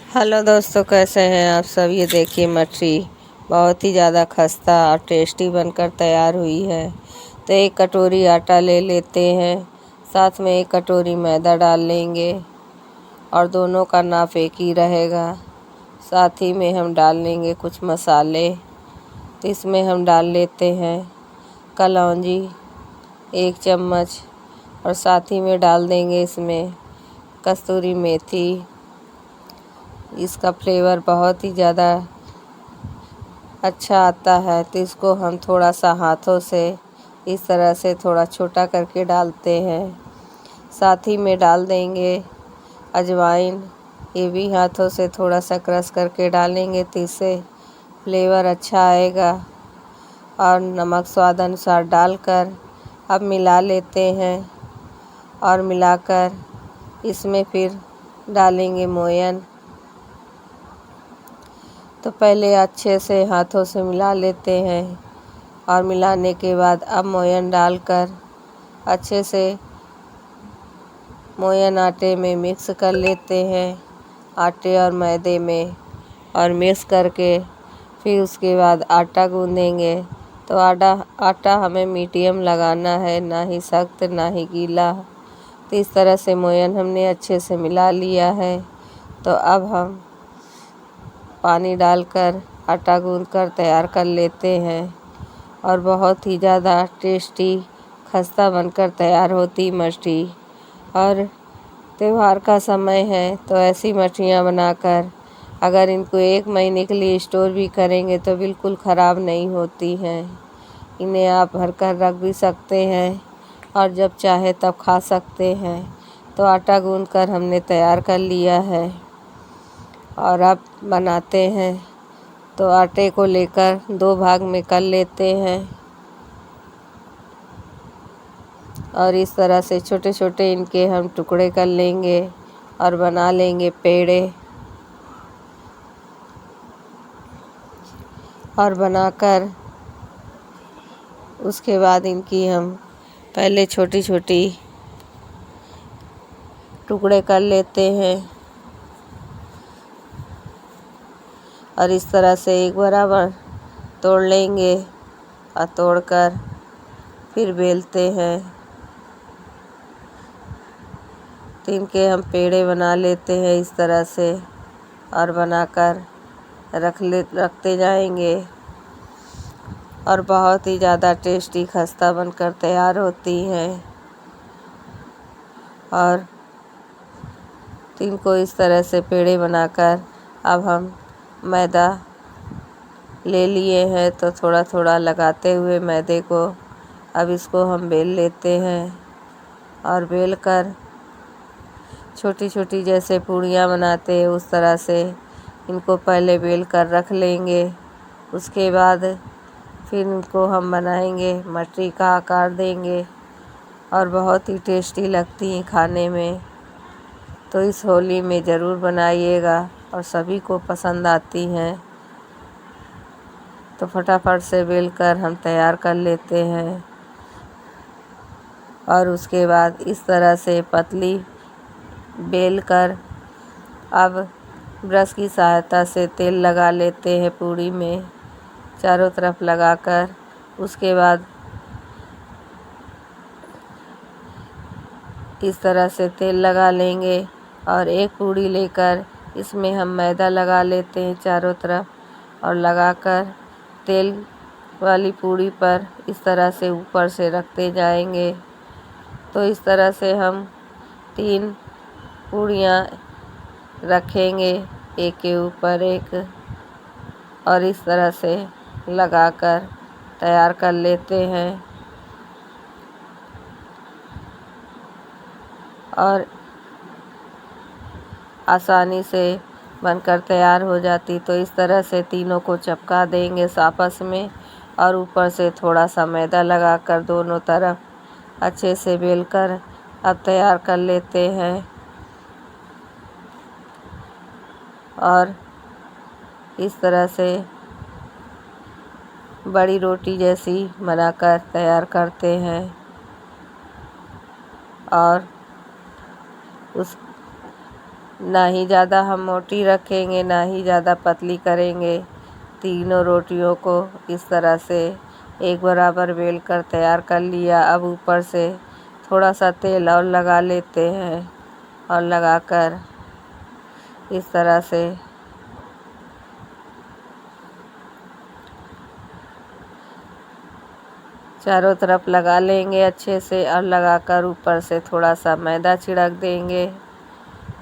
Hello दोस्तों, कैसे हैं आप सब। ये देखिए मछली बहुत ही ज़्यादा खस्ता और टेस्टी बनकर तैयार हुई है। तो एक कटोरी आटा ले लेते हैं, साथ में एक कटोरी मैदा डाल लेंगे और दोनों का नाप एक ही रहेगा। साथ ही में हम डाल लेंगे कुछ मसाले। तो इसमें हम डाल लेते हैं कलौंजी 1 चम्मच और साथ ही में डाल देंगे इसमें कस्तूरी मेथी। इसका फ्लेवर बहुत ही ज़्यादा अच्छा आता है। तो इसको हम थोड़ा सा हाथों से इस तरह से थोड़ा छोटा करके डालते हैं। साथ ही में डाल देंगे अजवाइन, ये भी हाथों से थोड़ा सा क्रश करके डालेंगे तो इससे फ्लेवर अच्छा आएगा। और नमक स्वाद अनुसार डालकर अब मिला लेते हैं और मिलाकर इसमें फिर डालेंगे मोयन। तो पहले अच्छे से हाथों से मिला लेते हैं और मिलाने के बाद अब मोयन डालकर अच्छे से मोयन आटे में मिक्स कर लेते हैं, आटे और मैदे में। और मिक्स करके फिर उसके बाद आटा गूँधेंगे। तो आटा हमें मीडियम लगाना है, ना ही सख्त ना ही गीला। तो इस तरह से मोयन हमने अच्छे से मिला लिया है। तो अब हम पानी डालकर आटा गूँधकर तैयार कर लेते हैं और बहुत ही ज़्यादा टेस्टी खस्ता बनकर तैयार होती मछली। और त्योहार का समय है तो ऐसी मछलियाँ बनाकर अगर इनको 1 महीने के लिए स्टोर भी करेंगे तो बिल्कुल ख़राब नहीं होती हैं। इन्हें आप भर कर रख भी सकते हैं और जब चाहे तब खा सकते हैं। तो आटा गूँधकर हमने तैयार कर लिया है और अब बनाते हैं। तो आटे को लेकर 2 भाग में कर लेते हैं और इस तरह से छोटे छोटे इनके हम टुकड़े कर लेंगे और बना लेंगे पेड़े। और बनाकर उसके बाद इनकी हम पहले छोटी छोटी टुकड़े कर लेते हैं और इस तरह से एक बराबर तोड़ लेंगे और तोड़कर फिर बेलते हैं। तो इनके हम पेड़े बना लेते हैं इस तरह से और बनाकर रखते जाएंगे और बहुत ही ज़्यादा टेस्टी खस्ता बनकर तैयार होती हैं। और इनको इस तरह से पेड़े बनाकर अब हम मैदा ले लिए हैं तो थोड़ा थोड़ा लगाते हुए मैदे को अब इसको हम बेल लेते हैं और बेलकर छोटी छोटी जैसे पूड़ियाँ बनाते हैं उस तरह से इनको पहले बेल कर रख लेंगे। उसके बाद फिर इनको हम बनाएंगे, मछली का आकार देंगे और बहुत ही टेस्टी लगती हैं खाने में। तो इस होली में ज़रूर बनाइएगा और सभी को पसंद आती हैं। तो फटाफट से बेलकर हम तैयार कर लेते हैं और उसके बाद इस तरह से पतली बेलकर अब ब्रश की सहायता से तेल लगा लेते हैं पूड़ी में चारों तरफ लगाकर। उसके बाद इस तरह से तेल लगा लेंगे और एक पूड़ी लेकर इसमें हम मैदा लगा लेते हैं चारों तरफ और लगाकर तेल वाली पूड़ी पर इस तरह से ऊपर से रखते जाएंगे। तो इस तरह से हम 3 पूड़ियाँ रखेंगे एक के ऊपर एक और इस तरह से लगाकर तैयार कर लेते हैं और आसानी से बनकर तैयार हो जाती। तो इस तरह से तीनों को चिपका देंगे आपस में और ऊपर से थोड़ा सा मैदा लगाकर दोनों तरफ अच्छे से बेलकर अब तैयार कर लेते हैं और इस तरह से बड़ी रोटी जैसी बनाकर तैयार करते हैं और ना ही ज़्यादा हम मोटी रखेंगे ना ही ज़्यादा पतली करेंगे। तीनों रोटियों को इस तरह से एक बराबर बेल कर तैयार कर लिया। अब ऊपर से थोड़ा सा तेल और लगा लेते हैं और लगाकर इस तरह से चारों तरफ लगा लेंगे अच्छे से और लगाकर ऊपर से थोड़ा सा मैदा छिड़क देंगे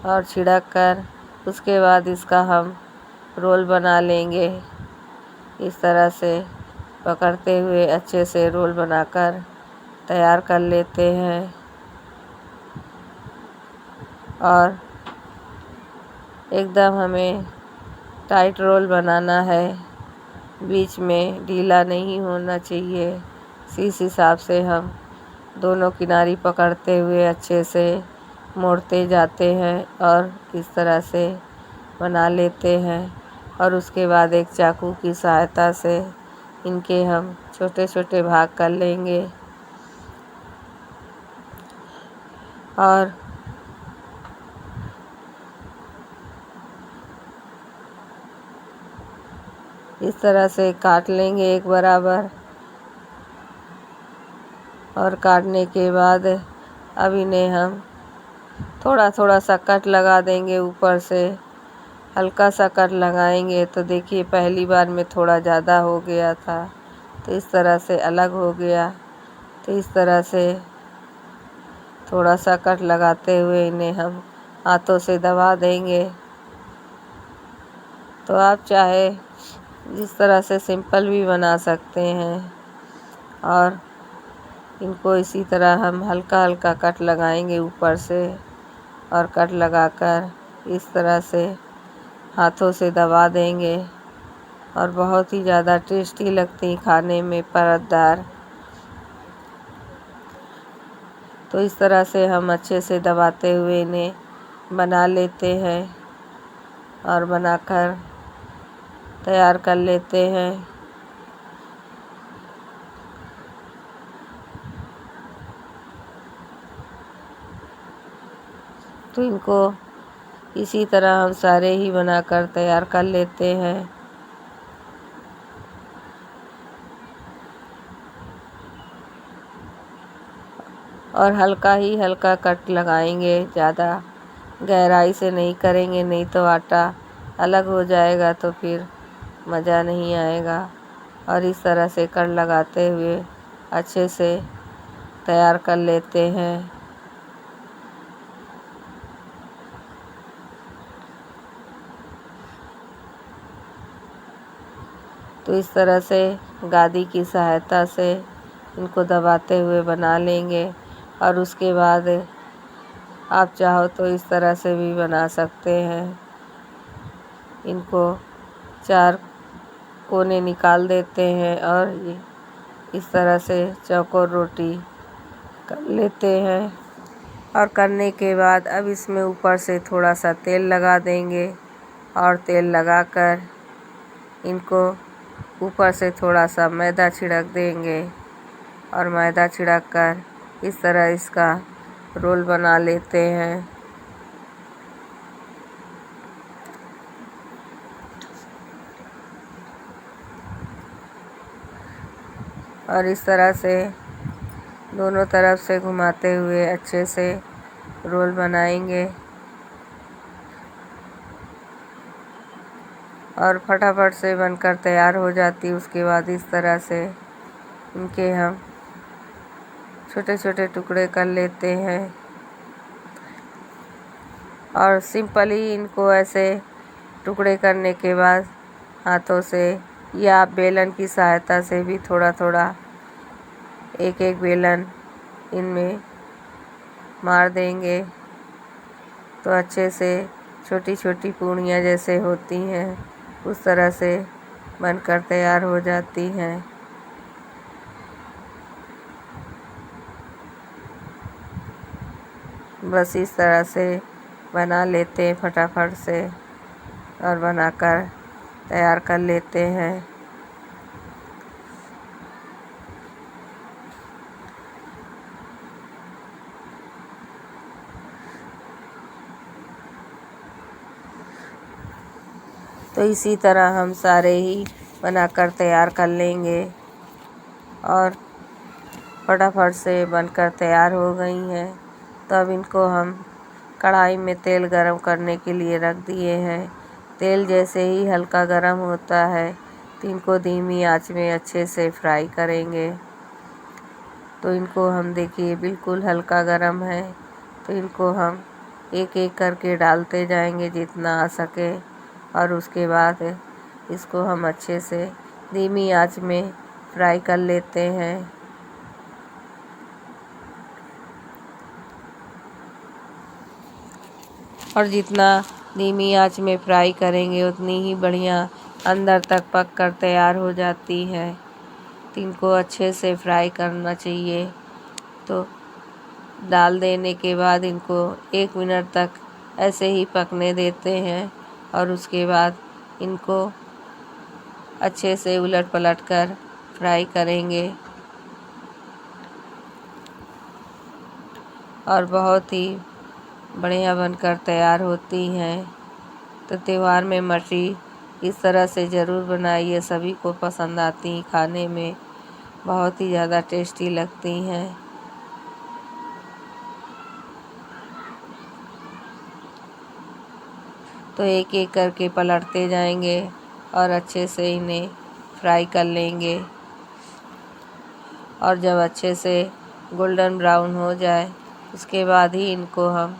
और छिड़क कर उसके बाद इसका हम रोल बना लेंगे। इस तरह से पकड़ते हुए अच्छे से रोल बनाकर तैयार कर लेते हैं और एकदम हमें टाइट रोल बनाना है, बीच में ढीला नहीं होना चाहिए। इस हिसाब से हम दोनों किनारी पकड़ते हुए अच्छे से मोड़ते जाते हैं और इस तरह से बना लेते हैं और उसके बाद एक चाकू की सहायता से इनके हम छोटे छोटे भाग कर लेंगे और इस तरह से काट लेंगे एक बराबर। और काटने के बाद अब इन्हें हम थोड़ा थोड़ा सा कट लगा देंगे ऊपर से। हल्का सा कट लगाएंगे तो देखिए पहली बार में थोड़ा ज़्यादा हो गया था तो इस तरह से अलग हो गया। तो इस तरह से थोड़ा सा कट लगाते हुए इन्हें हम हाथों से दबा देंगे। तो आप चाहे जिस तरह से सिंपल भी बना सकते हैं और इनको इसी तरह हम हल्का हल्का कट लगाएंगे ऊपर से और कट लगाकर इस तरह से हाथों से दबा देंगे और बहुत ही ज़्यादा टेस्टी लगती खाने में परतदार। तो इस तरह से हम अच्छे से दबाते हुए इन्हें बना लेते हैं और बनाकर तैयार कर लेते हैं। तो इनको इसी तरह हम सारे ही बनाकर तैयार कर लेते हैं और हल्का ही हल्का कट लगाएंगे, ज़्यादा गहराई से नहीं करेंगे, नहीं तो आटा अलग हो जाएगा तो फिर मज़ा नहीं आएगा। और इस तरह से कट लगाते हुए अच्छे से तैयार कर लेते हैं। तो इस तरह से गादी की सहायता से इनको दबाते हुए बना लेंगे और उसके बाद आप चाहो तो इस तरह से भी बना सकते हैं। इनको 4 कोने निकाल देते हैं और इस तरह से चौकोर रोटी कर लेते हैं और करने के बाद अब इसमें ऊपर से थोड़ा सा तेल लगा देंगे और तेल लगाकर इनको ऊपर से थोड़ा सा मैदा छिड़क देंगे और मैदा छिड़क कर इस तरह इसका रोल बना लेते हैं। और इस तरह से दोनों तरफ से घुमाते हुए अच्छे से रोल बनाएंगे और फटाफट से बनकर तैयार हो जाती। उसके बाद इस तरह से इनके हम छोटे छोटे टुकड़े कर लेते हैं और सिंपल ही इनको ऐसे टुकड़े करने के बाद हाथों से या आप बेलन की सहायता से भी थोड़ा थोड़ा एक एक बेलन इनमें मार देंगे तो अच्छे से छोटी छोटी पूड़ियाँ जैसे होती हैं उस तरह से बनकर तैयार हो जाती हैं। बस इस तरह से बना लेते हैं फटाफट से और बनाकर तैयार कर लेते हैं। तो इसी तरह हम सारे ही बनाकर तैयार कर लेंगे और फटाफट से बनकर तैयार हो गई हैं। तो अब इनको हम कढ़ाई में तेल गरम करने के लिए रख दिए हैं। तेल जैसे ही हल्का गरम होता है तो इनको धीमी आंच में अच्छे से फ्राई करेंगे। तो इनको हम देखिए बिल्कुल हल्का गरम है, तो इनको हम एक एक करके डालते जाएंगे जितना आ सके और उसके बाद इसको हम अच्छे से धीमी आंच में फ्राई कर लेते हैं। और जितना धीमी आंच में फ्राई करेंगे उतनी ही बढ़िया अंदर तक पक कर तैयार हो जाती है। तो इनको अच्छे से फ्राई करना चाहिए। तो डाल देने के बाद इनको 1 मिनट तक ऐसे ही पकने देते हैं और उसके बाद इनको अच्छे से उलट पलट कर फ्राई करेंगे और बहुत ही बढ़िया बनकर तैयार होती हैं। तो त्योहार में मछली इस तरह से ज़रूर बनाइए, सभी को पसंद आती हैं, खाने में बहुत ही ज़्यादा टेस्टी लगती हैं। तो एक एक करके पलटते जाएंगे और अच्छे से इन्हें फ्राई कर लेंगे और जब अच्छे से गोल्डन ब्राउन हो जाए उसके बाद ही इनको हम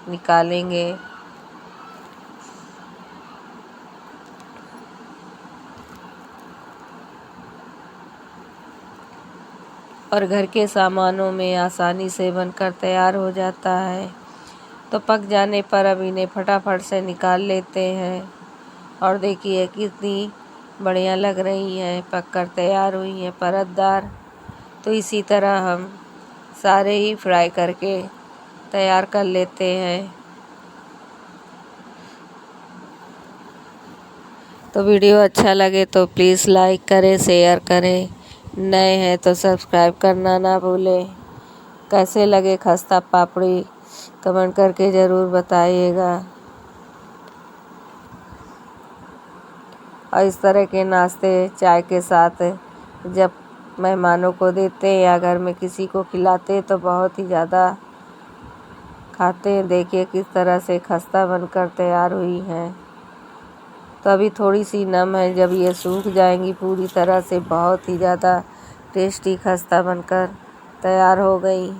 निकालेंगे। और घर के सामानों में आसानी से बनकर तैयार हो जाता है। तो पक जाने पर अब इन्हें फटाफट से निकाल लेते हैं और देखिए कितनी बढ़िया लग रही हैं, पककर तैयार हुई हैं परतदार। तो इसी तरह हम सारे ही फ्राई करके तैयार कर लेते हैं। तो वीडियो अच्छा लगे तो प्लीज़ लाइक करें, शेयर करें, नए हैं तो सब्सक्राइब करना ना भूलें। कैसे लगे खस्ता पापड़ी कमेंट करके ज़रूर बताइएगा। और इस तरह के नाश्ते चाय के साथ जब मेहमानों को देते हैं या घर में किसी को खिलाते हैं तो बहुत ही ज़्यादा खाते हैं। देखिए किस तरह से खस्ता बनकर तैयार हुई हैं। तो अभी थोड़ी सी नम है, जब ये सूख जाएंगी पूरी तरह से बहुत ही ज़्यादा टेस्टी खस्ता बनकर तैयार हो गई।